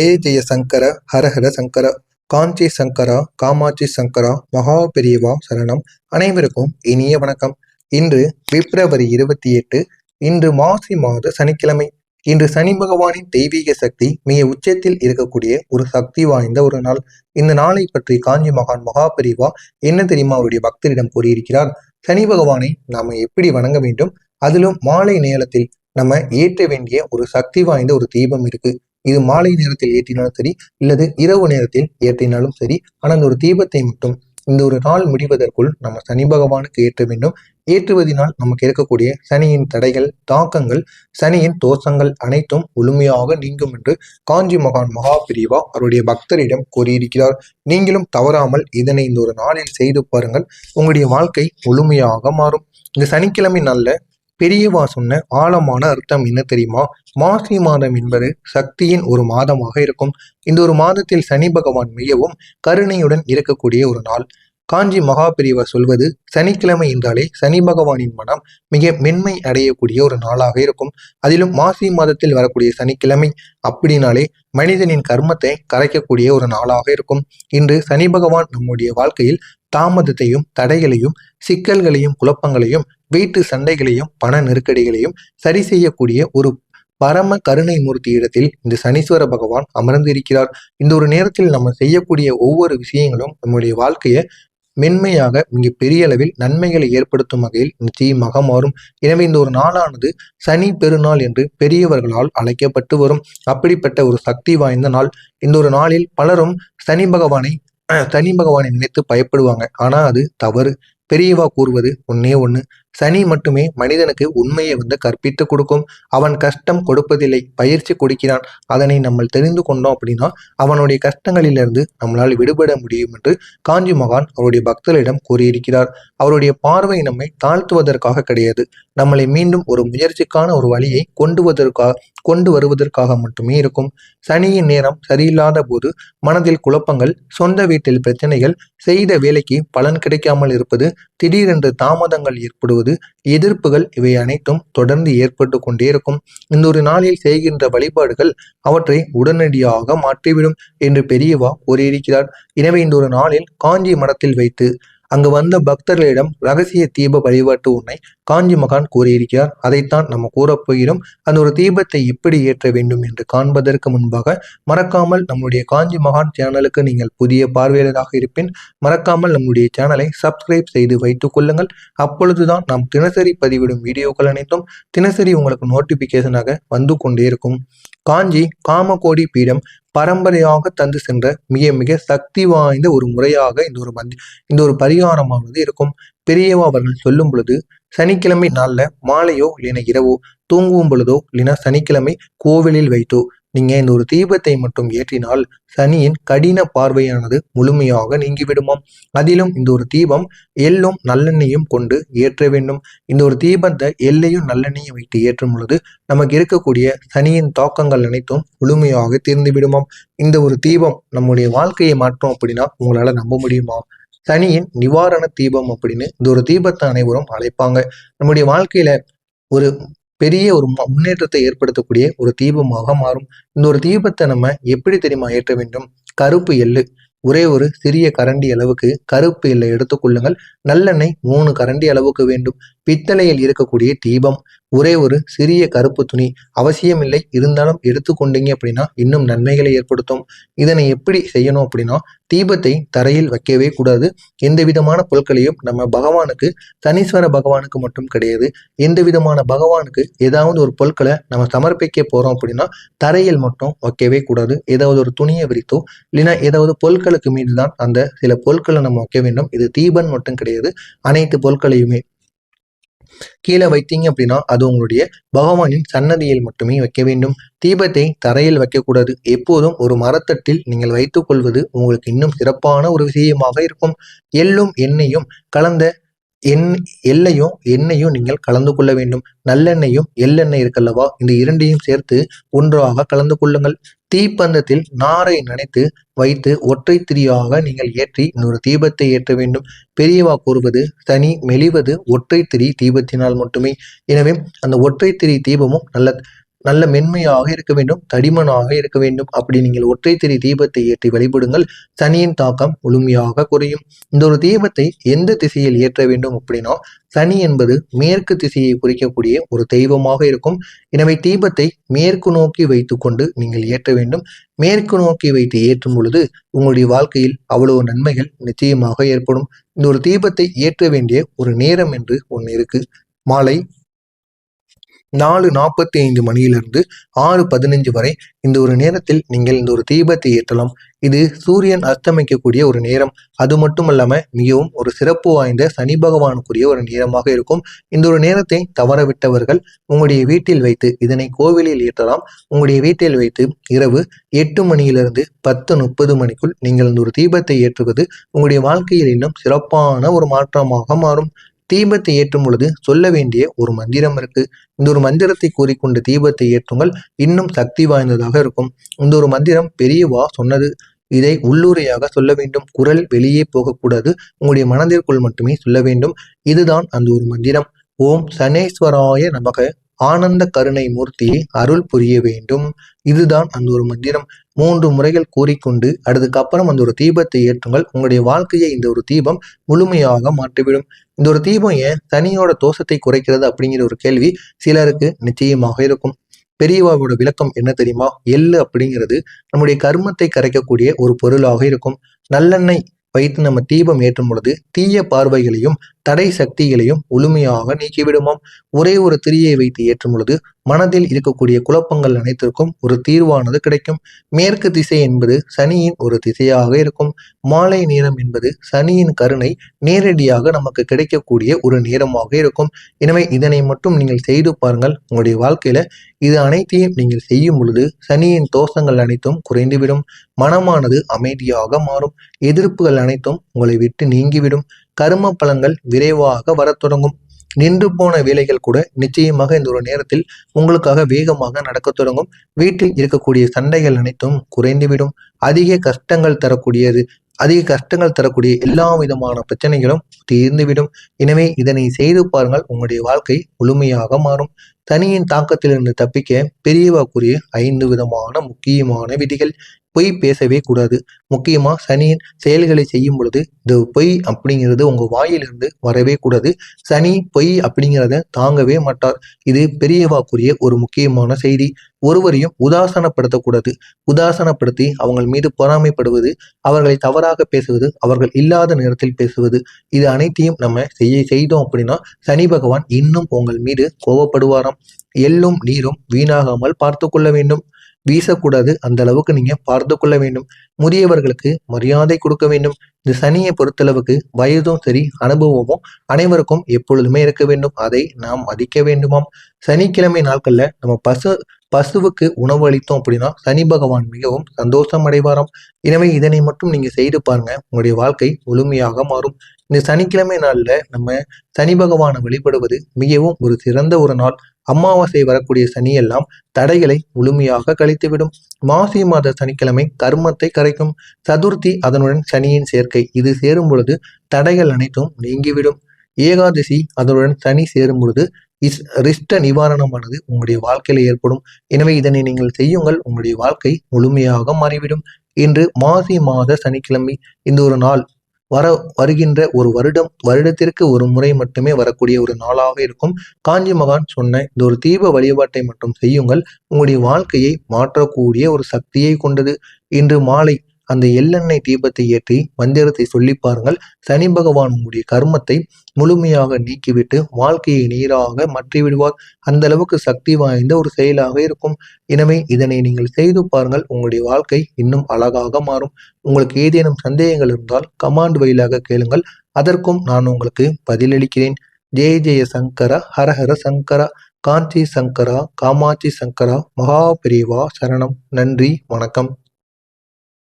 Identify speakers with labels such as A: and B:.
A: ஏ ஜெயசங்கர ஹரஹர சங்கர காஞ்சி சங்கரா காமாட்சி சங்கரா மகா பெரியவா சரணம். அனைவருக்கும் இனிய வணக்கம். இன்று பிப்ரவரி 28, இன்று மாசி மாத சனிக்கிழமை. இன்று சனி பகவானின் தெய்வீக சக்தி மிக உச்சத்தில் இருக்கக்கூடிய ஒரு சக்தி வாய்ந்த ஒரு நாள். இந்த நாளை பற்றி காஞ்சி மகான் மகா பெரியவா என்ன தெரியுமா அவருடைய பக்தரிடம் கூறியிருக்கிறார். சனி பகவானை நாம எப்படி வணங்க வேண்டும், அதிலும் மாலை நேரத்தில் நம்ம ஏற்ற வேண்டிய ஒரு சக்தி வாய்ந்த ஒரு தீபம் இருக்கு. இது மாலை நேரத்தில் ஏற்றினாலும் சரி, இல்லது இரவு நேரத்தில் ஏற்றினாலும் சரி. ஆனால் அந்த ஒரு தீபத்தை மட்டும் இந்த ஒரு நாள் முடிவதற்குள் நம்ம சனி பகவானுக்கு ஏற்ற வேண்டும். ஏற்றுவதனால் நமக்கு இருக்கக்கூடிய சனியின் தடைகள், தாக்கங்கள், சனியின் தோஷங்கள் அனைத்தும் முழுமையாக நீங்கும் என்று காஞ்சி மகான் மகா பிரிவா அவருடைய பக்தரிடம் கூறியிருக்கிறார். நீங்களும் தவறாமல் இதனை இந்த ஒரு நாளில் செய்து பாருங்கள். உங்களுடைய வாழ்க்கை முழுமையாக மாறும். இந்த சனிக்கிழமை நல்ல பெரியவா சொன்ன ஆழமான அர்த்தம் என்ன தெரியுமா? மாசி மாதம் என்பது சக்தியின் ஒரு மாதமாக இருக்கும். இந்த ஒரு மாதத்தில் சனி பகவான் மிகவும் கருணையுடன் இருக்கக்கூடிய ஒரு நாள். காஞ்சி மகா பெரியவா சொல்வது, சனிக்கிழமை என்றாலே சனி பகவானின் மனம் மிக மென்மை அடையக்கூடிய ஒரு நாளாக இருக்கும். அதிலும் மாசி மாதத்தில் வரக்கூடிய சனிக்கிழமை அப்படின்னாலே மனிதனின் கர்மத்தை கரைக்கக்கூடிய ஒரு நாளாக இருக்கும். இன்று சனி பகவான் நம்முடைய வாழ்க்கையில் தாமதத்தையும், தடைகளையும், சிக்கல்களையும், குழப்பங்களையும், வீட்டு சண்டைகளையும், பண நெருக்கடிகளையும் சரி செய்யக்கூடிய ஒரு பரம கருணை மூர்த்தி இடத்தில் இந்த சனீஸ்வர பகவான் அமர்ந்திருக்கிறார். இந்த ஒரு நேரத்தில் நம்ம செய்யக்கூடிய ஒவ்வொரு விஷயங்களும் நம்முடைய வாழ்க்கையை மென்மையாக மிக பெரிய அளவில் நன்மைகளை ஏற்படுத்தும் வகையில் நிச்சயமாக மாறும். எனவே இந்த ஒரு நாளானது சனி பெருநாள் என்று பெரியவர்களால் அழைக்கப்பட்டு வரும். அப்படிப்பட்ட ஒரு சக்தி வாய்ந்த நாள். இந்த ஒரு நாளில் பலரும் சனி பகவானை நினைத்து பயப்படுவாங்க. ஆனா அது தவறு. பெரியவா கூறுவது ஒன்னே ஒண்ணு, சனி மட்டுமே மனிதனுக்கு உண்மையை கற்பித்து கொடுக்கும். அவன் கஷ்டம் கொடுப்பதில்லை, பயிற்சி கொடுக்கிறான். அதனை நம்ம தெரிந்து கொண்டோம் அப்படின்னா அவனுடைய கஷ்டங்களிலிருந்து நம்மளால் விடுபட முடியும் என்று காஞ்சி மகான் அவருடைய பக்தர்களிடம் கூறியிருக்கிறார். அவருடைய பார்வை நம்மை தாழ்த்துவதற்காக கிடையாது, நம்மளை மீண்டும் ஒரு முயற்சிக்கான ஒரு வழியை கொண்டு வருவதற்காக மட்டுமே இருக்கும். சனியின் நேரம் சரியில்லாத போது மனதில் குழப்பங்கள், சொந்த வீட்டில் பிரச்சனைகள், செய்த வேலைக்கு பலன் கிடைக்காமல் இருப்பது, திடீரென்று தாமதங்கள் ஏற்படுவது, எதிர்ப்புகள், இவை அனைத்தும் தொடர்ந்து ஏற்பட்டு கொண்டே இருக்கும். இந்த ஒரு நாளில் செய்கின்ற வழிபாடுகள் அவற்றை உடனடியாக மாற்றிவிடும் என்று பெரியவா கூறியிருக்கிறார். எனவே இந்த ஒரு நாளில் காஞ்சி மடத்தில் வைத்து அங்கு வந்த பக்தர்களிடம் ரகசிய தீப வழிபாட்டு ஒன்றை காஞ்சி மகான் கூறியிருக்கிறார். அதைத்தான் நம்ம கூறப்போகிறோம். அந்த ஒரு தீபத்தை எப்படி ஏற்ற வேண்டும் என்று காண்பதற்கு முன்பாக மறக்காமல் நம்முடைய காஞ்சி மகான் சேனலுக்கு நீங்கள் புதிய பார்வையாளராக இருப்பின் மறக்காமல் நம்முடைய சேனலை சப்ஸ்கிரைப் செய்து வைத்துக் கொள்ளுங்கள். அப்பொழுதுதான் நாம் தினசரி பதிவிடும் வீடியோக்கள் அனைத்தும் தினசரி உங்களுக்கு நோட்டிபிகேஷனாக வந்து கொண்டே இருக்கும். காஞ்சி காமகோடி பீடம் பரம்பரையாக தந்து சென்ற மிக மிக சக்தி வாய்ந்த ஒரு முறையாக இந்த ஒரு பரிகாரமானது இருக்கும். பெரியவா அவர்கள் சொல்லும் பொழுது, சனிக்கிழமை நாள்ல மாலையோ இல்லைன்னா இரவோ தூங்கும் பொழுதோ இல்லைன்னா சனிக்கிழமை கோவிலில் வைத்தோ நீங்க இந்த ஒரு தீபத்தை மட்டும் ஏற்றினால் சனியின் கடின பார்வையானது முழுமையாக நீங்கிவிடுமாம். அதிலும் இந்த ஒரு தீபம் எள்ளும் நல்லெண்ணையும் கொண்டு ஏற்ற வேண்டும். இந்த ஒரு தீபத்தை எள்ளையும் நல்லெண்ணையும் வைத்து ஏற்றும் பொழுது நமக்கு இருக்கக்கூடிய சனியின் தாக்கங்கள் அனைத்தும் முழுமையாக தீர்ந்து விடுமாம். இந்த ஒரு தீபம் நம்முடைய வாழ்க்கையை மாற்றோம் அப்படின்னா உங்களால நம்ப முடியுமா? சனியின் நிவாரண தீபம் அப்படின்னு இந்த ஒரு தீபத்தை அனைவரும் அழைப்பாங்க. நம்முடைய வாழ்க்கையில ஒரு பெரிய ஒரு முன்னேற்றத்தை ஏற்படுத்தக்கூடிய ஒரு தீபமாக மாறும். இந்த ஒரு தீபத்தை நம்ம எப்படி தெரியுமா ஏற்ற வேண்டும்? கருப்பு எள்ளு ஒரே ஒரு சிறிய கரண்டி அளவுக்கு கருப்பு எள்ளை எடுத்துக்கொள்ளுங்கள். நல்லெண்ணெய் 3 கரண்டி அளவுக்கு வேண்டும். பித்தளையில் இருக்கக்கூடிய தீபம், ஒரே ஒரு சிறிய கருப்பு துணி அவசியம் இல்லை, இருந்தாலும் எடுத்துக்கொண்டீங்க அப்படின்னா இன்னும் நன்மைகளை ஏற்படுத்தும். இதனை எப்படி செய்யணும் அப்படின்னா, தீபத்தை தரையில் வைக்கவே கூடாது. எந்த விதமான பொருட்களையும் நம்ம பகவானுக்கு, சனீஸ்வர பகவானுக்கு மட்டும் கிடையாது, எந்த விதமான பகவானுக்கு ஏதாவது ஒரு பொருட்களை நம்ம சமர்ப்பிக்க போறோம் அப்படின்னா தரையில் மட்டும் வைக்கவே கூடாது. ஏதாவது ஒரு துணியை விரித்தோ இல்லைன்னா ஏதாவது பொருட்களுக்கு மீதுதான் அந்த சில பொருட்களை நம்ம வைக்க வேண்டும். இது தீபம் மட்டும் கிடையாது, அனைத்து பொருட்களையுமே கீழே வைத்தீங்க அப்படின்னா அது உங்களுடைய பகவானின் சன்னதியில் மட்டுமே வைக்க வேண்டும். தீபத்தை தரையில் வைக்கக்கூடாது. எப்போதும் ஒரு மரத்தட்டில் நீங்கள் வைத்துக் கொள்வது உங்களுக்கு இன்னும் சிறப்பான ஒரு விஷயமாக இருக்கும். எள்ளும் எண்ணெயும் கலந்த எண்ணெயும் நீங்கள் கலந்து கொள்ள வேண்டும். நல்லெண்ணெயும் எள்ளெண்ணெய் இருக்கல்லவா, இந்த இரண்டையும் சேர்த்து ஒன்றாக கலந்து கொள்ளுங்கள். தீப்பந்தத்தில் நாரை நனைத்து வைத்து ஒற்றை திரியாக நீங்கள் ஏற்றி இன்னொரு தீபத்தை ஏற்ற வேண்டும். பெரியவா கூறுவது, சனி மெலிவது ஒற்றை திரி தீபத்தினால் மட்டுமே. எனவே அந்த ஒற்றை திரி தீபமும் நல்ல நல்ல மென்மையாக இருக்க வேண்டும், தடிமனாக இருக்க வேண்டும். அப்படி நீங்கள் ஒற்றை திரி தீபத்தை ஏற்றி வழிபடுங்கள். சனியின் தாக்கம் முழுமையாக குறையும். இந்த ஒரு தீபத்தை எந்த திசையில் ஏற்ற வேண்டும் அப்படின்னா, சனி என்பது மேற்கு திசையை குறிக்கக்கூடிய ஒரு தெய்வமாக இருக்கும். எனவே தீபத்தை மேற்கு நோக்கி வைத்துக்கொண்டு நீங்கள் ஏற்ற வேண்டும். மேற்கு நோக்கி வைத்து ஏற்றும் பொழுது உங்களுடைய வாழ்க்கையில் அவ்வளவு நன்மைகள் நிச்சயமாக ஏற்படும். இந்த ஒரு தீபத்தை ஏற்ற வேண்டிய ஒரு நேரம் என்று ஒன்று இருக்கு. மாலை 4:45 மணியிலிருந்து 6:15 வரை இந்த ஒரு நேரத்தில் நீங்கள் இந்த ஒரு தீபத்தை ஏற்றலாம். இது சூரியன் அஸ்தமிக்கக்கூடிய ஒரு நேரம். அது மட்டுமல்லாம மிகவும் ஒரு சிறப்பு வாய்ந்த சனி பகவானுக்குரிய ஒரு நேரமாக இருக்கும். இந்த ஒரு நேரத்தை தவறவிட்டவர்கள் உங்களுடைய வீட்டில் வைத்து இதனை கோவிலில் ஏற்றலாம். உங்களுடைய வீட்டில் வைத்து இரவு 8 மணியிலிருந்து 10:30 மணிக்குள் நீங்கள் இந்த ஒரு தீபத்தை ஏற்றுவது உங்களுடைய வாழ்க்கையில் இன்னும் சிறப்பான ஒரு மாற்றமாக மாறும். தீபத்தை ஏற்றும் பொழுது சொல்ல வேண்டிய ஒரு மந்திரம் இருக்கு. இந்த ஒரு மந்திரத்தை கூறிக்கொண்டு தீபத்தை ஏற்றுங்கள், இன்னும் சக்தி வாய்ந்ததாக இருக்கும். இந்த ஒரு மந்திரம் பெரியவா சொன்னது. இதை உள்ளுரையாக சொல்ல வேண்டும். குரல் வெளியே போகக்கூடாது. உங்களுடைய மனதிற்குள் மட்டுமே சொல்ல வேண்டும். இதுதான் அந்த ஒரு மந்திரம். ஓம் சனேஸ்வராய நமக, ஆனந்த கருணை மூர்த்தியை அருள் புரிய வேண்டும். இதுதான் அந்த ஒரு மந்திரம். 3 முறைகள் கூறிக்கொண்டு அதுக்கப்புறம் அந்த ஒரு தீபத்தை ஏற்றுங்கள். உங்களுடைய வாழ்க்கையை இந்த ஒரு தீபம் முழுமையாக மாற்றிவிடும். இந்த ஒரு தீபம் ஏன் சனியோட தோஷத்தை குறைக்கிறது அப்படிங்கிற ஒரு கேள்வி சிலருக்கு நிச்சயமாக இருக்கும். பெரியவாவோட விளக்கம் என்ன தெரியுமா? எள்ளு அப்படிங்கிறது நம்முடைய கர்மத்தை கரைக்கக்கூடிய ஒரு பொருளாக இருக்கும். நல்லெண்ணெய் வைத்து நம்ம தீபம் ஏற்றும் பொழுது தீய பார்வைகளையும் தடை சக்திகளையும் முழுமையாக நீக்கிவிடுமாம். ஒரே ஒரு திரியை வைத்து ஏற்றும் பொழுது மனதில் இருக்கக்கூடிய குழப்பங்கள் அனைத்திற்கும் ஒரு தீர்வானது கிடைக்கும். மேற்கு திசை என்பது சனியின் ஒரு திசையாக இருக்கும். மாலை நேரம் என்பது சனியின் கருணை நேரடியாக நமக்கு கிடைக்கக்கூடிய ஒரு நேரமாக இருக்கும். எனவே இதனை மட்டும் நீங்கள் செய்து பாருங்கள். உங்களுடைய வாழ்க்கையில இது அனைத்தையும் நீங்கள் செய்யும் பொழுது சனியின் தோஷங்கள் அனைத்தும் குறைந்துவிடும். மனமானது அமைதியாக மாறும். எதிர்ப்புகள் அனைத்தும் உங்களை விட்டு நீங்கிவிடும். கர்ம பலன்கள் விரைவாக வரத் தொடங்கும். நின்று போன வேலைகள் கூட நிச்சயமாக இந்த ஒரு நேரத்தில் உங்களுக்காக வேகமாக நடக்க தொடங்கும். வீட்டில் இருக்கக்கூடிய சண்டைகள் அனைத்தும் குறைந்துவிடும். அதிக கஷ்டங்கள் தரக்கூடிய எல்லா விதமான பிரச்சனைகளும் தீர்ந்துவிடும். எனவே இதனை செய்து பாருங்கள். உங்களுடைய வாழ்க்கை முழுமையாக மாறும். சனியின் தாக்கத்திலிருந்து தப்பிக்க பெரியவா கூறிய 5 விதமான முக்கியமான விதிகள். பொய் பேசவே கூடாது. முக்கியமா சனியின் செயல்களை செய்யும் பொழுது இந்த பொய் அப்படிங்கிறது உங்க வாயிலிருந்து வரவே கூடாது. சனி பொய் அப்படிங்கிறத தாங்கவே மாட்டார். இது பெரியவா கூறிய ஒரு முக்கியமான செய்தி. ஒருவரையும் உதாசனப்படுத்தக்கூடாது. உதாசனப்படுத்தி அவங்க மீது பொறாமைப்படுவது, அவர்களை தவறாக பேசுவது, அவர்கள் இல்லாத நேரத்தில் பேசுவது, இது அனைத்தையும் நம்ம செய்தோம் அப்படின்னா சனி பகவான் இன்னும் உங்கள் மீது கோபப்படுவாராம். எள்ளும் நீரும் வீணாகாமல் பார்த்து கொள்ள வேண்டும். வீசக்கூடாது. அந்த அளவுக்கு நீங்க பார்த்து கொள்ள வேண்டும். முதியவர்களுக்கு மரியாதை கொடுக்க வேண்டும். இந்த சனியை பொறுத்தளவுக்கு வயதும் சரி அனுபவமும் அனைவருக்கும் எப்பொழுதுமே இருக்க வேண்டும். அதை நாம் மதிக்க வேண்டுமாம். சனிக்கிழமை நாட்கள்ல நம்ம பசுவுக்கு உணவு அளித்தோம் அப்படின்னா சனி பகவான் மிகவும் சந்தோஷம் அடைவாராம். எனவே இதனை மட்டும் நீங்க செய்து பாருங்க. உங்களுடைய வாழ்க்கை முழுமையாக மாறும். இந்த சனிக்கிழமை நாள்ல நம்ம சனி பகவானை வழிபடுவது மிகவும் ஒரு சிறந்த ஒரு நாள். அமாவாசை வரக்கூடிய சனி எல்லாம் தடைகளை முழுமையாக கழித்துவிடும். மாசி மாத சனிக்கிழமை கர்மத்தை கரைக்கும். சதுர்த்தி அதனுடன் சனியின் சேர்க்கை. இது சேரும் பொழுது தடைகள் அனைத்தும் நீங்கிவிடும். ஏகாதசி அதனுடன் சனி சேரும் பொழுது ரிஷ்ட நிவாரணமானது உங்களுடைய வாழ்க்கையில ஏற்படும். எனவே இதனை நீங்கள் செய்யுங்கள். உங்களுடைய வாழ்க்கை முழுமையாக மாறிவிடும். இன்று மாசி மாத சனிக்கிழமை இந்த ஒரு நாள் வருகின்ற ஒரு வருடத்திற்கு ஒரு முறை மட்டுமே வரக்கூடிய ஒரு நாளாக இருக்கும். காஞ்சி மகான் சொன்ன இந்த ஒரு தீப வழிபாட்டை மட்டும் செய்யுங்கள். உங்களுடைய வாழ்க்கையை மாற்றக்கூடிய ஒரு சக்தியை கொண்டது. இன்று மாலை அந்த எள்ளெண்ணெய் தீபத்தை ஏற்றி மந்திரத்தை சொல்லி பாருங்கள். சனி பகவான் உங்களுடைய கர்மத்தை முழுமையாக நீக்கிவிட்டு வாழ்க்கையை நீராக மாற்றி விடுவார். அந்த அளவுக்கு சக்தி வாய்ந்த ஒரு செயலாக இருக்கும். எனவே இதனை நீங்கள் செய்து பாருங்கள். உங்களுடைய வாழ்க்கை இன்னும் அழகாக மாறும். உங்களுக்கு ஏதேனும் சந்தேகங்கள் இருந்தால் கமாண்ட் வழியாக கேளுங்கள். அதற்கும் நான் உங்களுக்கு பதிலளிக்கிறேன். ஜெய ஜெய சங்கர, ஹரஹர சங்கரா, காஞ்சி சங்கரா, காமாட்சி சங்கரா, மகா பெரிவா சரணம். நன்றி, வணக்கம்.